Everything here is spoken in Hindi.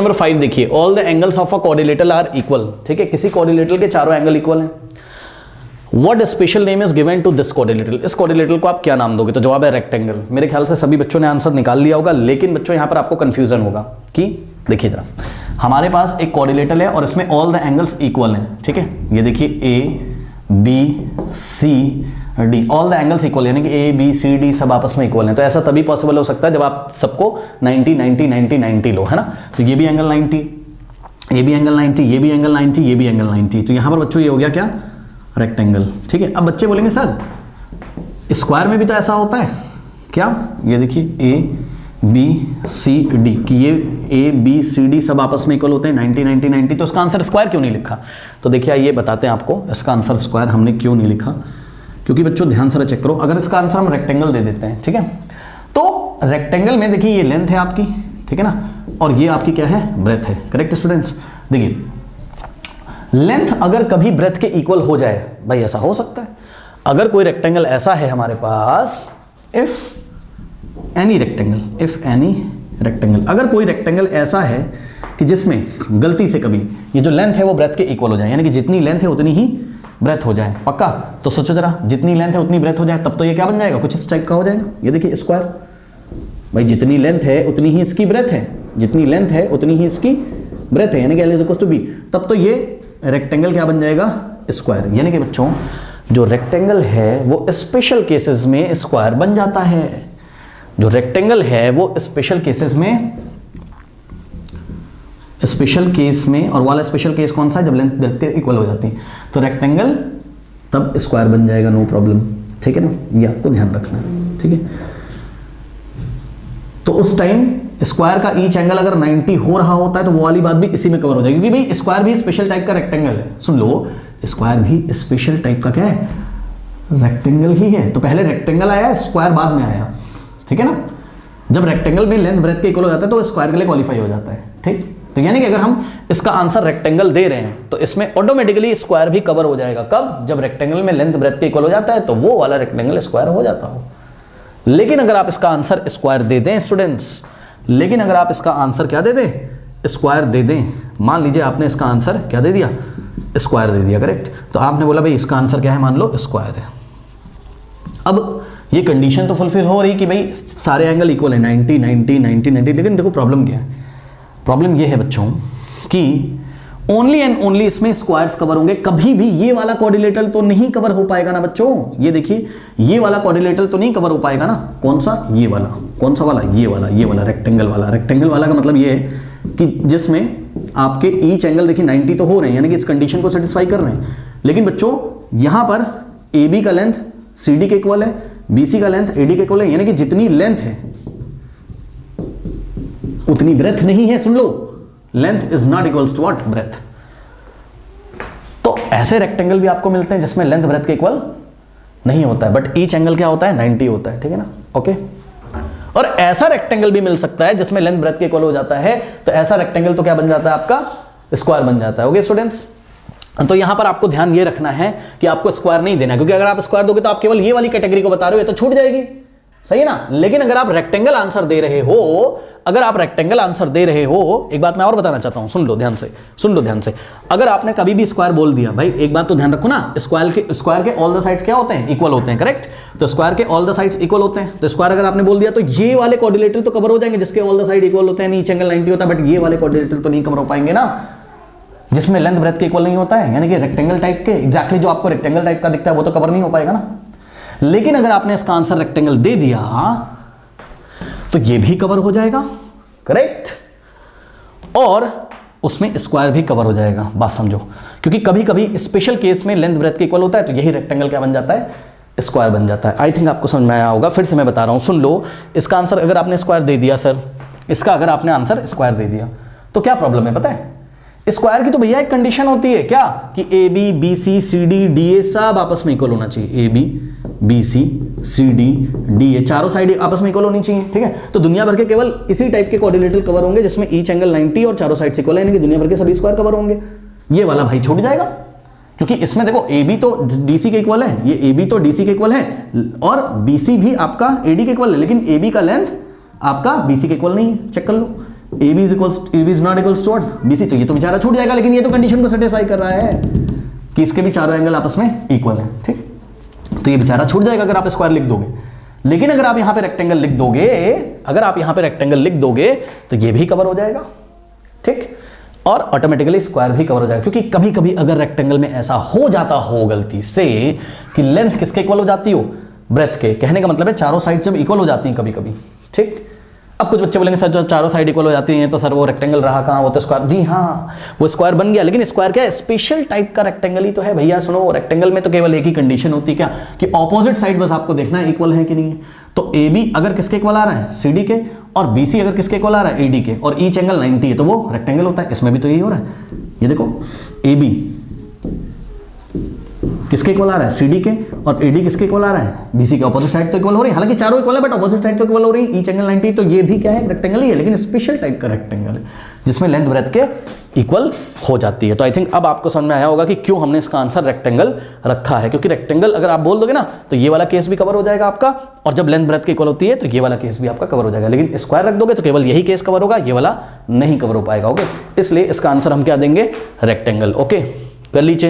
नंबर 5 देखिए, all the angles of a quadrilateral are equal. ठीक है, किसी क्वाड्रिलेटरल के चारों एंगल इक्वल हैं। What special name is given to this quadrilateral, इस क्वाड्रिलेटरल को आप क्या नाम दोगे? तो जवाब है रेक्टेंगल। मेरे ख्याल से सभी बच्चों ने आंसर निकाल लिया होगा, लेकिन बच्चों यहां पर आपको कंफ्यूजन होगा कि देखिए जरा, हमारे पास एक क्वाड्रिलेटरल है और इसमें ऑल द एंगल्स इक्वल हैं। ठीक है, ये देखिए A B C D, all the angles equal, यानी कि ए बी सी डी सब आपस में इक्वल हैं। तो ऐसा तभी पॉसिबल हो सकता है जब आप सबको 90 90 90 90 लो, है ना। तो ये भी एंगल 90, ये भी एंगल 90, ये भी एंगल 90, ये भी एंगल 90। तो यहां पर बच्चों ये हो गया क्या? रेक्टेंगल। ठीक है, अब बच्चे बोलेंगे सर स्क्वायर में भी तो ऐसा होता है क्या? ये देखिए ए बी सी डी कि ये ए बी सी डी सब आपस में इक्वल होते हैं 90 90 90। तो इसका आंसर स्क्वायर क्यों नहीं लिखा? तो देखिए ये बताते हैं आपको इसका आंसर स्क्वायर हमने क्यों नहीं लिखा। क्योंकि बच्चों ध्यान से चेक करो, अगर इसका आंसर हम रेक्टेंगल दे देते हैं, ठीक है, तो रेक्टेंगल में देखिए ये लेंथ है आपकी, ठीक है ना, और ये आपकी क्या है? ब्रेथ है। Correct students? देखिए लेंथ अगर कभी ब्रेथ के इक्वल हो जाए, भाई ऐसा हो सकता है। अगर कोई रेक्टेंगल ऐसा है हमारे पास, इफ एनी रेक्टेंगल, अगर कोई रेक्टेंगल ऐसा है कि जिसमें गलती से कभी ये जो लेंथ है वो ब्रेथ के इक्वल हो जाए, यानी कि जितनी लेंथ है उतनी ही ब्रेथ हो जाए, पक्का? तो सोचो जरा, जितनी लेंथ है उतनी ब्रेथ हो जाए, तब तो ये क्या बन जाएगा? कुछ इस टाइप का हो जाएगा। ये देखिए स्क्वायर, भाई जितनी लेंथ है उतनी ही इसकी ब्रेथ है, जितनी लेंथ है उतनी ही इसकी ब्रेथ है, यानी कि L is equal to B। तब तो ये रेक्टेंगल क्या बन जाएगा? स्क्वायर। यानी कि बच्चों जो रेक्टेंगल है वो स्पेशल केसेस में स्क्वायर बन जाता है। जो रेक्टेंगल है वो स्पेशल केसेस में, स्पेशल केस में, और वाला स्पेशल केस कौन सा है? जब लेंथ ब्रेथ के इक्वल हो जाती है, तो रेक्टेंगल तब स्क्वायर बन जाएगा, नो प्रॉब्लम। ठीक है ना, ये आपको ध्यान रखना है। ठीक है, तो उस टाइम स्क्वायर का ईच एंगल अगर 90 हो रहा होता है तो वो वाली बात भी इसी में कवर हो जाएगी, क्योंकि भाई स्क्वायर भी स्पेशल टाइप का रेक्टेंगल है। सुन लो, स्क्वायर भी स्पेशल टाइप का क्या है? रेक्टेंगल ही है। तो पहले रेक्टेंगल आया, स्क्वायर बाद में आया। ठीक है ना, जब रेक्टेंगल में लेंथ ब्रेथ के इक्वल हो जाता है तो स्क्वायर के लिए क्वालिफाई हो जाता है। ठीक, तो यानी कि अगर हम इसका आंसर रेक्टेंगल दे रहे हैं तो इसमें ऑटोमेटिकली स्क्वायर भी कवर हो जाएगा। कब? जब रेक्टेंगल में लेंथ ब्रेथ के इक्वल हो जाता है तो वो वाला रेक्टेंगल स्क्वायर हो जाता हो। लेकिन अगर आप इसका आंसर स्क्वायर दे दें स्टूडेंट्स, लेकिन अगर आप इसका आंसर क्या दे दें? स्क्वायर दे दें। मान लीजिए आपने इसका आंसर क्या दे दिया? स्क्वायर दे दिया। करेक्ट, तो आपने बोला भाई इसका आंसर क्या है? मान लो स्क्वायर है। अब ये कंडीशन तो फुलफिल हो रही कि भाई सारे एंगल इक्वल है 90 90 90 90, लेकिन देखो प्रॉब्लम क्या है? प्रॉब्लम ये है बच्चों कि ओनली एंड ओनली इसमें स्क्वायर्स कवर होंगे, कभी भी ये वाला क्वाड्रिलेटरल तो नहीं कवर हो पाएगा ना बच्चों। ये देखिए ये वाला क्वाड्रिलेटरल तो नहीं कवर हो पाएगा ना। कौन सा? ये वाला। कौन सा वाला? ये वाला रेक्टेंगल वाला। रेक्टेंगल वाला का मतलब ये है कि जिसमें आपके ईच एंगल देखिए 90 तो हो रहे हैं, यानी कि इस कंडीशन को सेटिस्फाई कर रहे हैं, लेकिन बच्चों यहां पर ए बी का लेंथ सी डी के इक्वल है, बी सी का लेंथ ए डी के इक्वल है, यानी कि जितनी लेंथ है उतनी ब्रेथ नहीं है। सुन लो, length is not equals to what? Breadth. तो ऐसे रेक्टेंगल भी आपको मिलते हैं जिसमें लेंथ ब्रेथ के इक्वल नहीं होता है, बट ईच एंगल क्या होता है? 90 होता है। ठीक है ना, ओके। और ऐसा रेक्टेंगल भी मिल सकता है जिसमें लेंथ ब्रेथ के इक्वल हो जाता है, तो ऐसा रेक्टेंगल तो क्या बन जाता है? आपका स्क्वायर बन जाता है। ओके स्टूडेंट्स, तो यहां पर आपको ध्यान ये रखना है कि आपको स्क्वायर नहीं देना, क्योंकि अगर आप स्क्वायर दोगे तो आप केवल ये वाली कैटेगरी को बता रहे हो, ये तो छूट जाएगी। सही है ना। लेकिन अगर आप रेक्टेंगल आंसर दे रहे हो, अगर आप रेक्टेंगल आंसर दे रहे हो, एक बात मैं और बताना चाहता हूं, सुन लो ध्यान से, सुन लो ध्यान से। अगर आपने कभी भी स्क्वायर बोल दिया, भाई एक बात तो ध्यान रखो ना, स्क्वायर के ऑल द साइड्स क्या होते हैं? इक्वल होते हैं। करेक्ट, तो स्क्वायर के ऑल द साइड्स इक्वल होते हैं। तो स्क्वायर अगर आपने बोल दिया तो ये वाले क्वाड्रिलेटरल तो कवर हो जाएंगे जिसके ऑल द साइड इक्वल होते हैं, ईच एंगल 90 होता है, बट ये वाले क्वाड्रिलेटरल तो नहीं कवर हो पाएंगे ना, जिसमें लेंथ ब्रेथ के इक्वल नहीं होता है, यानी कि रेक्टेंगल टाइप के एग्जैक्टली जो आपको रेक्टेंगल टाइप का दिखता है वो तो कवर नहीं हो पाएगा ना। लेकिन अगर आपने इसका आंसर रेक्टेंगल दे दिया तो ये भी कवर हो जाएगा। करेक्ट, और उसमें स्क्वायर भी कवर हो जाएगा। बात समझो, क्योंकि कभी कभी स्पेशल केस में लेंथ ब्रेथ के इक्वल होता है तो यही रेक्टेंगल क्या बन जाता है? स्क्वायर बन जाता है। आई थिंक आपको समझ में आया होगा। फिर से मैं बता रहा हूं, सुन लो, इसका आंसर अगर आपने स्क्वायर दे दिया सर, इसका अगर आपने आंसर स्क्वायर दे दिया तो क्या प्रॉब्लम है पता है? स्क्वायर की तो भैया एक कंडीशन होती है क्या, कि A B B C C D D A सब आपस में इक्वल होना चाहिए। A B B C C D D A चारों साइड आपस में इक्वल होनी चाहिए। ठीक है, तो दुनिया भर के केवल इसी टाइप के क्वाड्रिलेटरल कवर होंगे जिसमें ईच एंगल 90 और चारों साइड से इक्वल है, यानी कि दुनिया भर के सभी स्क्वायर कवर होंगे। ये वाला भाई छूट जाएगा, क्योंकि इसमें देखो ए बी तो डी सी के इक्वल है, ये ए बी तो डी सी के इक्वल है, और बी सी भी आपका ए डी के इक्वल है, लेकिन ए बी का लेंथ आपका बी सी के इक्वल नहीं है। चेक कर लो, A B is not equals to what B C, तो ये तो बेचारा छूट जाएगा, लेकिन ये तो कंडीशन को सेटिस्फाई कर रहा है कि इसके भी चारों एंगल आपस में इक्वल है, ठीक। तो ये बेचारा छूट जाएगा अगर आप स्क्वायर लिख दोगे। लेकिन अगर आप यहां पे रेक्टेंगल लिख दोगे, अगर आप यहां पे रेक्टेंगल लिख दोगे तो ये भी कवर हो जाएगा, ठीक, और ऑटोमेटिकली स्क्वायर भी कवर हो जाएगा। क्योंकि कभी कभी अगर रेक्टेंगल में ऐसा हो जाता हो गलती से कि लेंथ किसके इक्वल हो जाती हो, ब्रेथ के, कहने का मतलब है चारों साइड जब इक्वल हो जाती हैं कभी कभी, ठीक। अब कुछ बच्चे बोलेंगे सर जब चारों साइड इक्वल हो जाती हैं तो सर वो रेक्टेंगल रहा कहाँ, वो तो स्क्वायर। जी हाँ, वो स्क्वायर बन गया, लेकिन स्क्वायर क्या है, स्पेशल टाइप का रेक्टेंगल ही तो है भैया। सुनो, रेक्टेंगल में तो केवल एक ही कंडीशन होती है, क्या, कि ऑपोजिट साइड बस आपको देखना है इक्वल है कि नहीं है। तो ए बी अगर किसके इक्वल आ रहा है, सी डी के, और बी सी अगर किसके इक्वल आ रहा है, ए डी के, और ईच एंगल 90 है, तो वो रेक्टेंगल होता है। इसमें भी तो यही हो रहा है, ये देखो ए बी किसके इक्वल आ रहा है, सी डी के, और ए डी किसके इक्वल आ रहा है, बी सी के। ऑपोजिट साइड तो इक्वल हो रही है, हालांकि चारों इक्वल है बट ऑपोजिट साइड तो इक्वल हो रही है, ईच एंगल 90, तो ये भी क्या है, रेक्टेंगल ही है, लेकिन स्पेशल टाइप का रेक्टेंगल है जिसमें लेंथ ब्रेथ के इक्वल हो जाती है। तो आई थिंक अब आपको समझ में आया होगा कि क्यों हमने इसका आंसर रेक्टेंगल रखा है, क्योंकि रेक्टेंगल अगर आप बोल दोगे ना तो ये वाला केस भी कवर हो जाएगा आपका, और जब लेंथ ब्रेथ के इक्वल होती है तो ये वाला केस भी आपका कवर हो जाएगा। लेकिन स्क्वायर रख दोगे तो केवल यही केस कवर होगा, ये वाला नहीं कवर हो पाएगा, ओके। इसलिए इसका आंसर हम क्या देंगे, रेक्टेंगल, ओके। कर लीजिए।